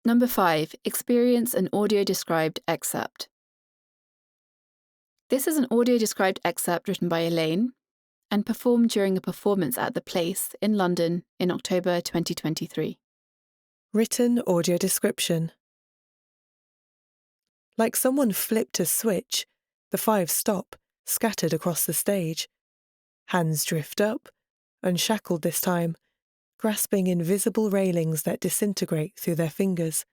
Number 5. Experience an audio-described excerpt. This is an audio-described excerpt written by Elaine and performed during a performance at The Place in London in October 2023. Written audio description. Like someone flipped a switch, the 5 stop, scattered across the stage. Hands drift up, unshackled this time, grasping invisible railings that disintegrate through their fingers.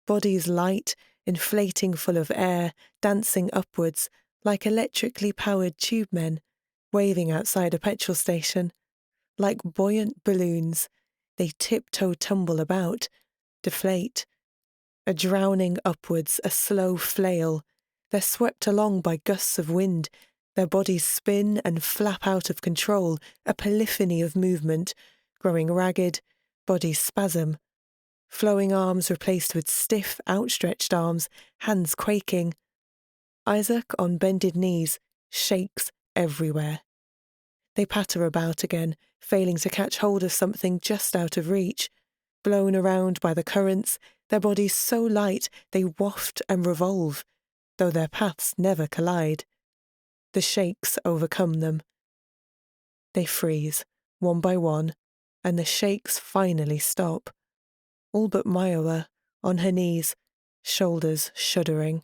Bodies light, inflating full of air, dancing upwards like electrically powered tube men, waving outside a petrol station. Like buoyant balloons, they tiptoe tumble about, deflate. A drowning upwards, a slow flail. They're swept along by gusts of wind. Their bodies spin and flap out of control, a polyphony of movement, growing ragged, bodies spasm. Flowing arms replaced with stiff, outstretched arms, hands quaking. Isaac, on bended knees, shakes everywhere. They patter about again, failing to catch hold of something just out of reach. Blown around by the currents, their bodies so light they waft and revolve, though their paths never collide. The shakes overcome them. They freeze, one by one, and the shakes finally stop. All but Myowa, on her knees, shoulders shuddering.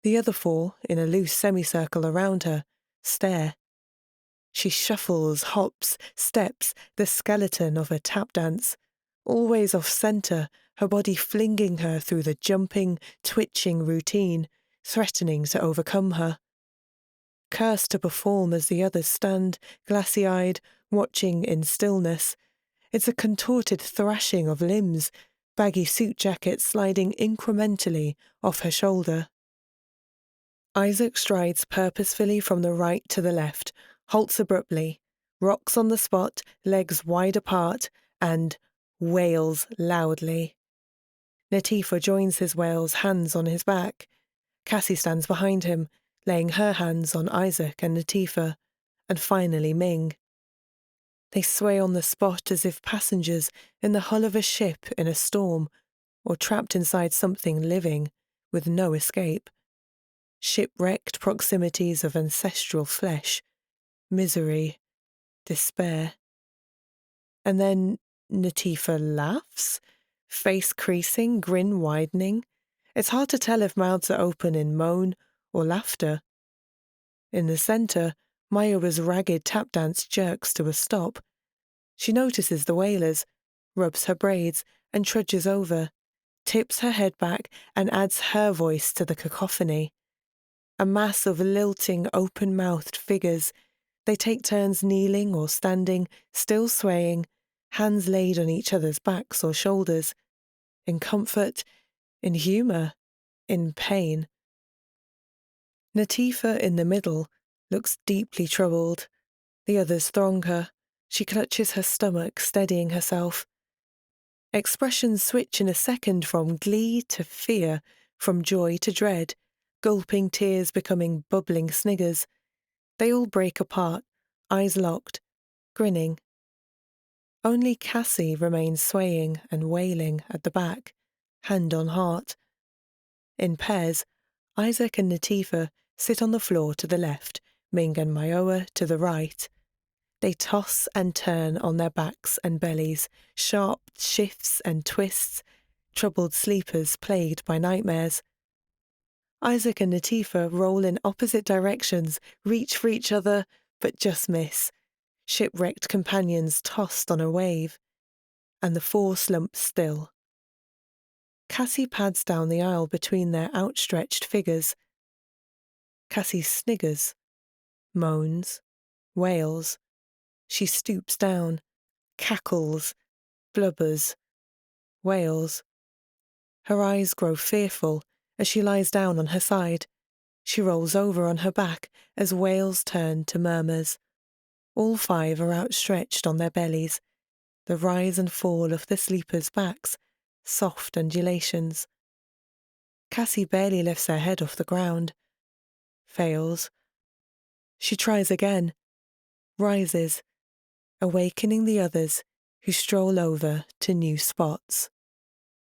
The other 4, in a loose semicircle around her, stare. She shuffles, hops, steps, the skeleton of a tap dance, always off-centre, her body flinging her through the jumping, twitching routine, threatening to overcome her. Cursed to perform as the others stand, glassy-eyed, watching in stillness. It's a contorted thrashing of limbs, baggy suit jacket sliding incrementally off her shoulder. Isaac strides purposefully from the right to the left, halts abruptly, rocks on the spot, legs wide apart, and wails loudly. Natifa joins his wails, hands on his back. Cassie stands behind him, laying her hands on Isaac and Natifa, and finally Ming. They sway on the spot as if passengers in the hull of a ship in a storm, or trapped inside something living, with no escape. Shipwrecked proximities of ancestral flesh, misery, despair. And then Natifa laughs, face creasing, grin widening. It's hard to tell if mouths are open in moan or laughter. In the centre, Myowa's ragged tap dance jerks to a stop. She notices the wailers, rubs her braids, and trudges over, tips her head back and adds her voice to the cacophony. A mass of lilting, open-mouthed figures. They take turns kneeling or standing, still swaying, hands laid on each other's backs or shoulders, in comfort, in humour, in pain. Natifa, in the middle, looks deeply troubled. The others throng her. She clutches her stomach, steadying herself. Expressions switch in a second from glee to fear, from joy to dread, gulping tears becoming bubbling sniggers. They all break apart, eyes locked, grinning. Only Cassie remains swaying and wailing at the back, hand on heart. In pairs, Isaac and Natifa sit on the floor to the left, Ming and Myowa to the right. They toss and turn on their backs and bellies, sharp shifts and twists, troubled sleepers plagued by nightmares. Isaac and Natifa roll in opposite directions, reach for each other, but just miss. Shipwrecked companions tossed on a wave, and the 4 slump still. Cassie pads down the aisle between their outstretched figures. Cassie sniggers, moans, wails. She stoops down, cackles, blubbers, wails. Her eyes grow fearful as she lies down on her side. She rolls over on her back as wails turn to murmurs. All 5 are outstretched on their bellies, the rise and fall of the sleepers' backs, soft undulations. Cassie barely lifts her head off the ground. Fails. She tries again, rises, awakening the others who stroll over to new spots.